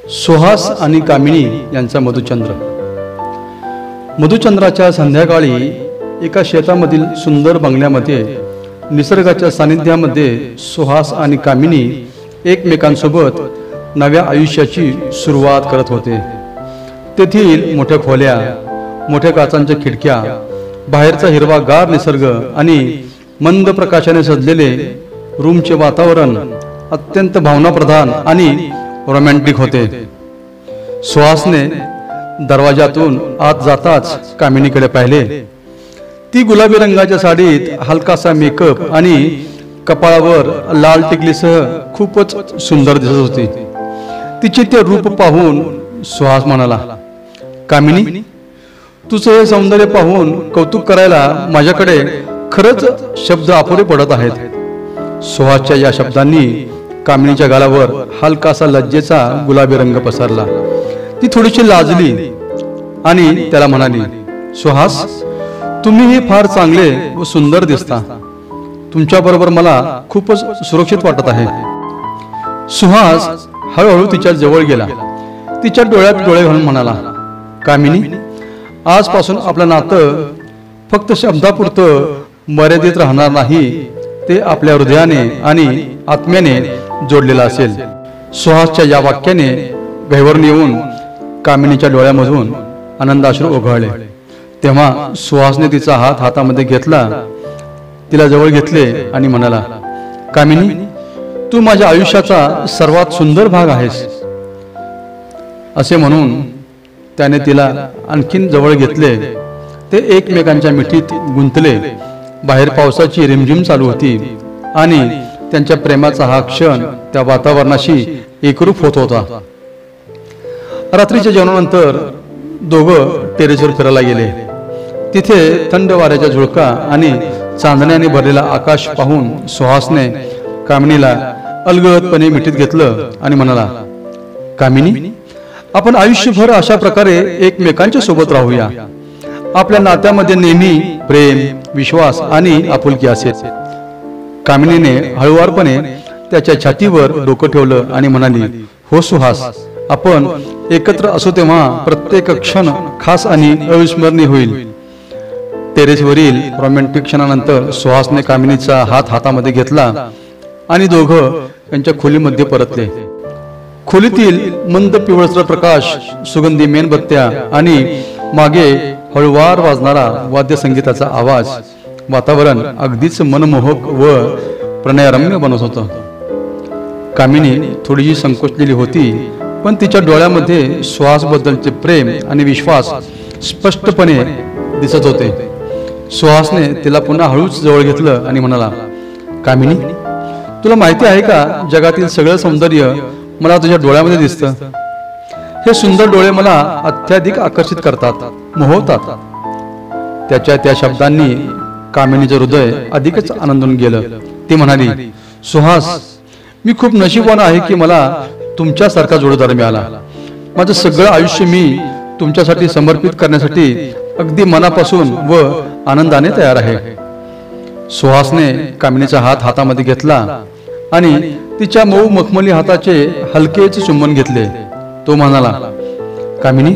सुहास आणि कामिनी यांचा मधुचंद्र. मधुचंद्राच्या संध्याकाळी एका शेतामधील सुंदर बंगल्यामध्ये निसर्गाच्या सानिध्यामध्ये सुहास आणि कामिनी एकमेकांसोबत नव्या आयुष्याची सुरुवात करत होते. तेथील मोठ्या खोल्या, मोठ्या काचांच्या खिडक्या, बाहेरचा हिरवागार निसर्ग आणि मंद प्रकाशाने सजलेले रूमचे वातावरण अत्यंत भावनाप्रधान आणि रोमॅन्टिक होते. सुहासने दरवाजातून आत जाताच कामिनीकडे पाहिले. ती गुलाबी रंगाच्या साडीत हलकासा मेकअप आणि कपाळावर लाल टिकलीसह खूपच सुंदर दिसत होती. तिचे ते रूप पाहून सुहास म्हणाला, कामिनी, तुझं हे सौंदर्य पाहून कौतुक करायला माझ्याकडे खरंच शब्द अपुरे पडत आहेत. सुहासच्या या शब्दांनी कामिनीच्या गालावर हलकासा लज्जेचा गुलाबी रंग पसरला. ती थोडीशी लाजली आणि त्याला म्हणाली, सुहास, तुम्हीही फार चांगले व सुंदर दिसता. तुमच्याबरोबर मला खूपच सुरक्षित वाटत आहे. सुहास हळूहळू तिच्या जवळ गेला. तिच्या डोळ्यात डोळे घालून म्हणाला, कामिनी, आजपासून आपलं नातं फक्त शब्दापुरतं मर्यादित राहणार नाही, ते आपल्या हृदयाने आणि आत्म्याने जोडलेलं असेल. सुहासच्या या वाक्याने गहिवरून येऊन कामिनीच्या डोळ्यामधून आनंदाश्रू ओघळले. तेव्हा सुहासने तिचा हात हातामध्ये घेतला, तिला जवळ घेतले आणि म्हणाला, कामिनी, तू माझ्या आयुष्याचा सर्वात सुंदर भाग आहेस. असे म्हणून त्याने तिला आणखीन जवळ घेतले. ते एकमेकांच्या मिठीत गुंतले. बाहेर पावसाची रिमझिम चालू होती आणि त्यांच्या प्रेमाचा हा क्षण त्या वातावरणाशी एकरूप होत होता. रात्रीच्या जेवणानंतर दोघं टेरेसवर फिरायला गेले. तिथे थंड वाऱ्याच्या झुळका आणि चांदण्याने भरलेला आकाश पाहून सुहासने कामिनीला अलगदपणे मिठीत घेतलं आणि म्हणाला, कामिनी, आपण आयुष्यभर अशा प्रकारे एकमेकांच्या सोबत राहूया. आपल्या नात्यामध्ये नेहमी प्रेम, विश्वास आणि आपुलकी असेल. कामिनीने हळुवारपणे त्याच्या छातीवर डोकं ठेवलं आणि म्हणाली, हो सुहास, आपण एकत्र असू तेव्हा प्रत्येक क्षण खास आणि अविस्मरणीय होईल. टेरेसवरील रोमॅन्टिक क्षणानंतर सुहासने कामिनीचा हात हातामध्ये घेतला आणि दोघं त्यांच्या खोलीमध्ये परतले. खोलीतील मंद पिवळसर प्रकाश, सुगंधी मेणबत्त्या आणि मागे हळुवार वाजणारा वाद्यसंगीताचा आवाज वातावरण अगदीच मनमोहक व प्रणयरम्य बनवत होतं. कामिनी थोडीशी संकोचलेली होती, पण तिच्या डोळ्यामध्ये सुहासबद्दलचे प्रेम आणि विश्वास स्पष्टपणे दिसत होते. सुहासने तिला पुन्हा हळूच जवळ घेतलं आणि म्हणाला, कामिनी, तुला माहिती आहे का, जगातील सगळं सौंदर्य मला तुझ्या डोळ्यामध्ये दिसतं. हे सुंदर डोळे मला अत्याधिक आकर्षित करतात, मोहवतात. त्याच्या त्या शब्दांनी कामिनीचं हृदय अधिकच आनंदून गेलं. ती म्हणाली, सुहास, मी खूप नशीबवान आहे की मला तुमच्यासारखा जोडीदार मिळाला. माझं सगळं आयुष्य मी तुमच्यासाठी समर्पित करण्यासाठी अगदी मनापासून व आनंदाने तयार आहे. सुहासने कामिनीचा हात हातामध्ये घेतला आणि तिच्या मऊ मखमली हाताचे हलकेच चुंबन घेतले. तो म्हणाला, कामिनी,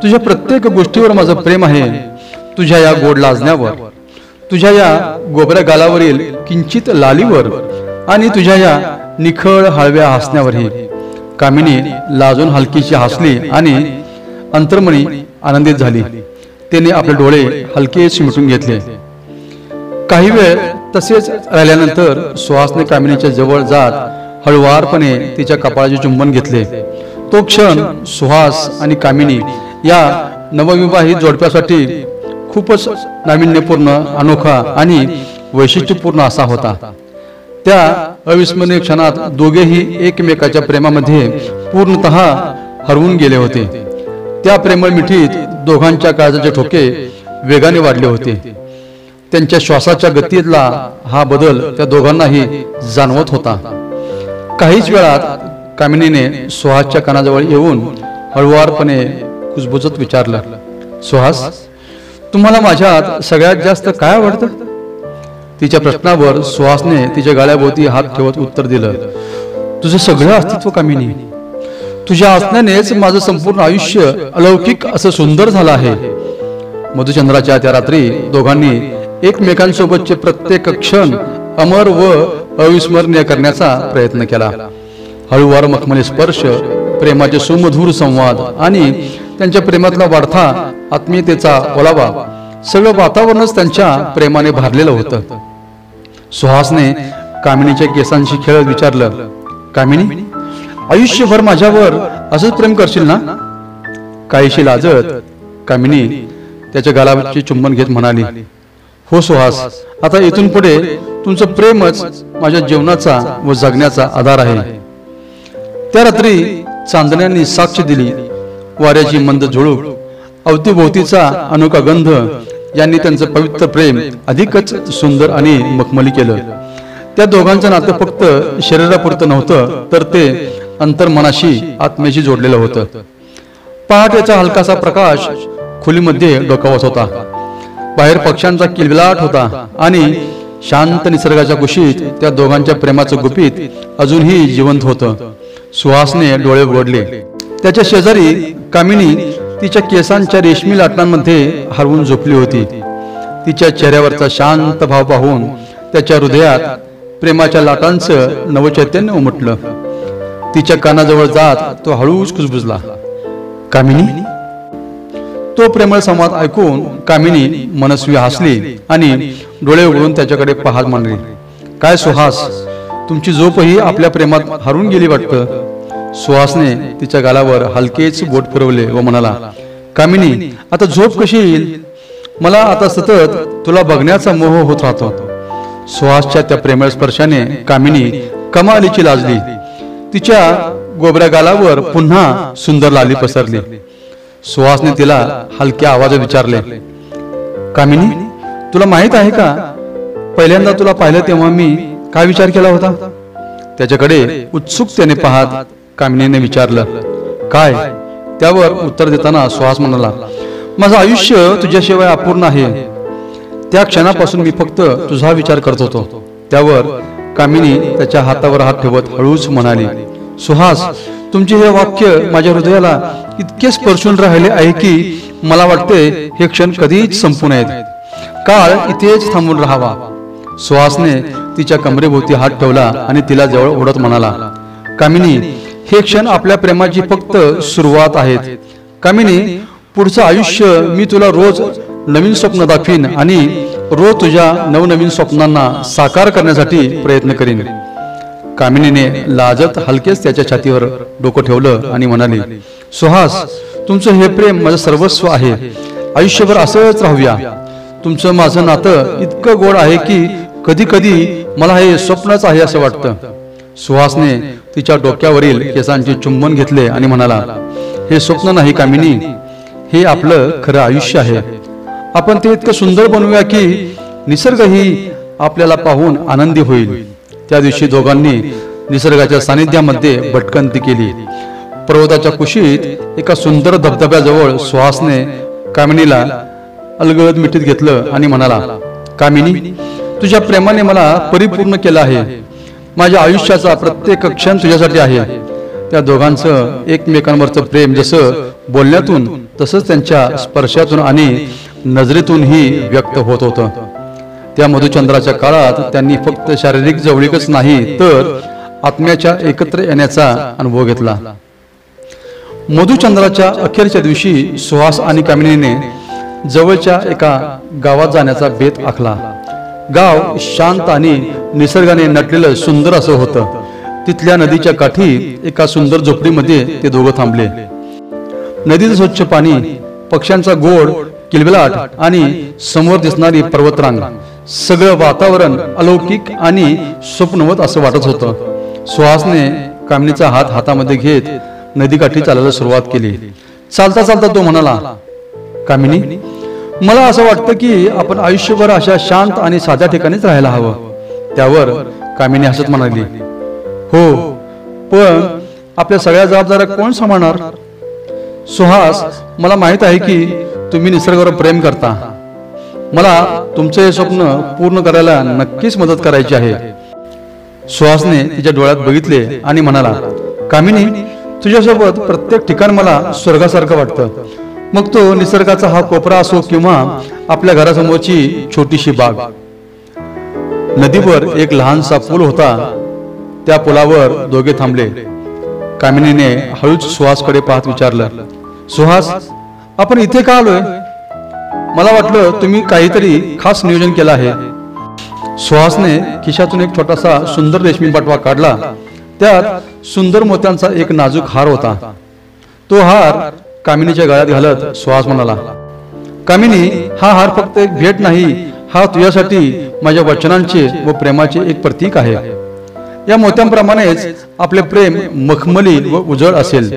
तुझ्या प्रत्येक गोष्टीवर माझं प्रेम आहे. तुझ्या या गोड लाजण्यावर, तुझ्या या गोबऱ्या गालावरील किंचित लालीवर आणि तुझ्या या निखळ हळव्या हसण्यावरही. कामिनी लाजून हलकीशी हसली आणि अंतर्मनी आनंदित झाली. तिने आपले डोळे हलकेच मिटून घेतले. काही वेळ तसेच राहिल्यानंतर सुहासने कामिनीच्या जवळ जात हळुवारपणे तिच्या कपाळाचे चुंबन घेतले. तो क्षण सुहास आणि कामिनी या नवविवाहित जोडप्यासाठी खूपच नाविन्यपूर्ण, अनोखा आणि वैशिष्ट्यपूर्ण असा होता. त्या अविस्मरणीय क्षणात दोघेही एकमेकाच्या प्रेमामध्ये पूर्णतः हरवून गेले होते. त्या प्रेमळ मिठीत दोघांच्या काळजाचे ठोके वेगाने वाढले होते. त्यांच्या श्वासाच्या गतीतला हा बदल त्या दोघांनाही जाणवत होता. काहीच वेळात कामिनीने सुहासच्या कानाजवळ येऊन हळुवारपणे कुजबुजत विचारलं, सुहास, तुम्हाला माझ्यात सगळ्यात जास्त काय आवडतं? तिच्या प्रश्नावर सुहासने तिच्या गाळ्याभोवती हात ठेवत उत्तर दिलं, तुझं सगळं अस्तित्व कामिनी. तुझ्या असण्यानेच माझं संपूर्ण आयुष्य अलौकिक असं सुंदर झालं आहे. मधुचंद्राच्या त्या रात्री दोघांनी एकमेकांसोबतचे प्रत्येक क्षण अमर व अविस्मरणीय करण्याचा प्रयत्न केला. हळूवार मखमली स्पर्श, प्रेमाचे सुमधुर संवाद आणि त्यांच्या प्रेमातला वाढता आत्मीयतेचा ओलावा, सगळं वातावरणच त्यांच्या प्रेमाने भरलेलं होतं. सुहासने कामिनीच्या केसांशी खेळत विचारलं, कामिनी, आयुष्यभर माझ्यावर असंच प्रेम करशील ना? काहीशी लाजत कामिनी त्याच्या गालावरची चुंबन घेत म्हणाली, हो सुहास, आता इथून पुढे तुमचं प्रेमच माझ्या जीवनाचा व जगण्याचा आधार आहे. त्या रात्री चांदण्यांनी साक्ष दिली. वाऱ्याची मंद झुळूक, अवतीभोवतीचा अनोखा गंध यांनी त्यांचं पवित्र प्रेम अधिकच सुंदर आणि मखमली केलं. त्या दोघांचं नातं फक्त शरीरापुरतं नव्हतं, तर ते अंतर्मनाशी, आत्म्याशी जोडलेलं होतं. पहाटेचा हलकासा प्रकाश खोलीमध्ये डोकावत होता. बाहेर पक्ष्यांचा किलबिलाट होता आणि शांत निसर्गाच्या कुशीत त्या दोघांच्या प्रेमाचं गुपित अजूनही जिवंत होतं. सुहासने डोळे उघडले. त्याच्या शेजारी कामिनी तिच्या केसांच्या रेशमी लाटांमध्ये हरवून झोपली होती. तिच्या चेहऱ्यावरचा शांत भाव पाहून त्याच्या हृदयात प्रेमाच्या लाटांचं नवचैतन्य उमटलं. तिच्या कानाजवळ जात तो हळूच कुजबुजला, कामिनी. तो प्रेमळ संवाद ऐकून कामिनी मनस्वी हसली आणि डोळे उघडून त्याच्याकडे पाहत म्हणाली, काय सुहास, तुमची झोपही आपल्या प्रेमात हरवून गेली वाटतं. सुहासने तिच्या गालावर हलकेच बोट फिरवले व म्हणाला, कामिनी, आता झोप कशी येईल? मला आता सतत तुला बघण्याचा मोह होत राहतो. सुहासच्या त्या प्रेमळ स्पर्शाने कामिनी कमालीची लाजली. तिच्या गोबऱ्या गालावर पुन्हा सुंदर लाली पसरली. सुहासने तिला हलक्या आवाजात विचारले, कामिनी, तुला माहित आहे का, पहिल्यांदा तुला पाहिलं तेव्हा मी काय विचार केला होता? त्याच्याकडे उत्सुकतेने पाहत कामिनीने विचारलं, काय? त्यावर उत्तर देताना सुहास म्हणाला, माझं आयुष्य तुझ्याशिवाय अपूर्ण आहे. त्या क्षणापासून मी फक्त तुझा विचार करत होतो. त्यावर कामिनी त्याच्या हातावर हात ठेवत हळूच म्हणाली, सुहास, तुमचे हे वाक्य माझ्या हृदयाला इतके स्पर्शून राहिले आहे की मला वाटते हे क्षण कधीच संपू नयेत. काळ इथेच थांबून राहावा. सुहासने तिच्या कमरेभोवती हात ठेवला आणि तिला जवळ ओढत म्हणाला, कामिनी, हे क्षण आपल्या प्रेमाची फक्त सुरुवात आहेत. कामिनी, पुढचं आयुष्य मी तुला रोज नवीन स्वप्न दाखवीन आणि रोज तुझ्या नवनवीन स्वप्नांना साकार करण्यासाठी प्रयत्न करीन. कामिनीने लाजत हलकेच त्याच्या छातीवर डोकं ठेवलं आणि म्हणाली, सुहास, तुमचं हे प्रेम माझं सर्वस्व आहे. आयुष्यभर असंच राहूया. तुमचं माझं नातं इतकं गोड आहे की कधी कधी मला हे स्वप्नच आहे असं वाटतं. सुहासने तिच्या डोक्यावरील केसांचे चुंबन घेतले आणि म्हणाला, हे स्वप्न नाही कामिनी, हे आपलं खरं आयुष्य आहे. आपण ते इतकं सुंदर बनवूया की निसर्गही आपल्याला पाहून आनंदी होईल. त्या दिवशी दोघांनी निसर्गाच्या सानिध्यामध्ये भटकंती केली. पर्वताच्या कुशीत एका सुंदर धबधब्याजवळ सुहासने कामिनीला अलगद मिठीत घेतलं आणि म्हणाला, कामिनी, तुझ्या प्रेमाने मला परिपूर्ण केलं आहे. माझ्या आयुष्याचा प्रत्येक क्षण तुझ्यासाठी आहे. त्या दोघांचं एकमेकांवरचं प्रेम जसं बोलण्यातून तसंच त्यांच्या स्पर्शातून आणि नजरेतूनही व्यक्त होत होतं. त्या मधुचंद्राच्या काळात त्यांनी फक्त शारीरिक जवळीकच नाही तर आत्म्याच्या एकत्र येण्याचा अनुभव घेतला. मधुचंद्राच्या अखेरच्या दिवशी सुहास आणि कामिनीने जवळच्या एका गावात जाण्याचा बेत आखला. गाव शांत आणि निसर्गाने नटलेलं सुंदर असं होतं. तिथल्या नदीच्या काठी एका सुंदर झोपडीमध्ये ते दोघं थांबले. नदीचं स्वच्छ पाणी, पक्ष्यांचा गोड किलबिलाट आणि समोर दिसणारी पर्वतरांग, सगळं वातावरण अलौकिक आणि स्वप्नवत असं वाटत होतं. सुहासने कामिनीचा हात हातामध्ये घेत नदीकाठी चालायला सुरुवात केली. चालता चालता तो म्हणाला, कामिनी, मला असं वाटतं की आपण आयुष्यभर अशा शांत आणि साध्या ठिकाणीच राहायला हवं. त्यावर कामिनी हसत म्हणाली, हो, पण आपल्या सगळ्या जबाबदाऱ्या कोण सांभाळणार? सुहास, मला माहित आहे की तुम्ही निसर्गावर प्रेम करता. मला तुमचं हे स्वप्न पूर्ण करायला नक्कीच मदत करायची आहे. सुहासने तिच्या डोळ्यात बघितले आणि म्हणाला, कामिनी, तुझ्यासोबत प्रत्येक ठिकाण मला स्वर्गासारखं वाटतं, मग तो निसर्गाचा हा कोपरा असो किंवा आपल्या घरासमोरची छोटीशी बाग. नदीवर एक लहानसा पूल होता. त्या पुलावर दोघे थांबले. कामिनीने हळूच सुहासकडे पाहत विचारलं, सुहास, आपण इथे का आलोय? मला वाटलं तुम्ही काहीतरी खास नियोजन केलं आहे. सुहासने खिशातून एक छोटासा सुंदर रेशमी बटवा काढला. त्यात सुंदर मोत्यांचा एक नाजूक हार होता. तो हार कामिनीच्या गळ्यात घालत सुहास म्हणाला, कामिनी, हा हार फक्त एक भेट नाही, हा तुझ्यासाठी माझ्या वचनांचे व प्रेमाचे एक प्रतीक आहे. या मोत्यांप्रमाणेच आपले प्रेम मखमली व उजळ असेल.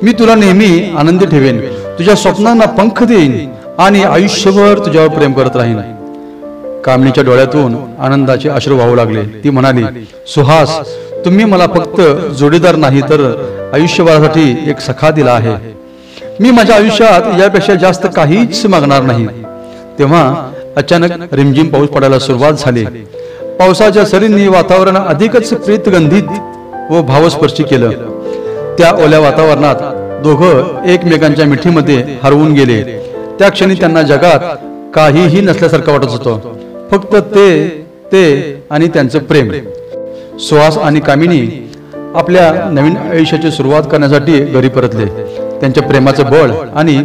मी तुला नेहमी आनंदी ठेवेन, तुझ्या स्वप्नांना पंख देईन आणि आयुष्यभर तुझ्यावर प्रेम करत राहीन. कामिनीच्या डोळ्यातून आनंदाचे अश्रू वाहू लागले. ती म्हणाली, सुहास, तुम्ही मला फक्त जोडीदार नाही तर आयुष्यभरासाठी एक सखा दिला आहे. मी माझ्या आयुष्यात यापेक्षा जास्त काहीच मागणार नाही. तेव्हा अचानक रिमझिम पाऊस पडायला सुरुवात झाली. पावसाच्या सरींनी वातावरण अधिकच प्रीतगंधित व भावस्पर्शी केलं. त्या ओल्या वातावरणात दोघं एकमेकांच्या मिठीमध्ये हरवून गेले. त्या क्षणी त्यांना जगात काहीही नसल्यासारखं वाटत होतं, फक्त ते आणि त्यांचं प्रेम. सुहास आणि कामिनी आपल्या नवीन आयुष्याची सुरुवात करण्यासाठी घरी परतले. त्यांच्या प्रेमाचं बळ आणि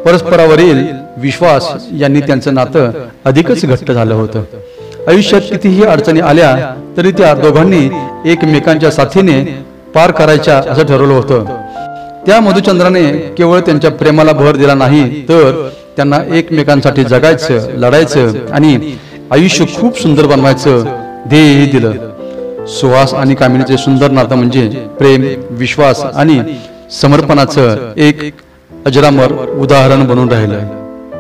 परस्परावरील विश्वास यांनी त्यांचं नातं अधिकच घट्ट झालं होतं. आयुष्यात कितीही अडचणी आल्या तरी त्या दोघांनी एकमेकांच्या साथीने पार करायच्या असं ठरवलं होतं. त्या मधुचंद्राने केवळ त्यांच्या प्रेमाला भर दिला नाही, तर त्यांना एकमेकांसाठी जगायचं, लढायचं आणि आयुष्य खूप सुंदर बनवायचं ध्येयही दिलं. सुहास आणि कामिनीचे सुंदर नातं म्हणजे प्रेम, विश्वास आणि समर्पणाचं एक अजरामर उदाहरण बनून राहिलं.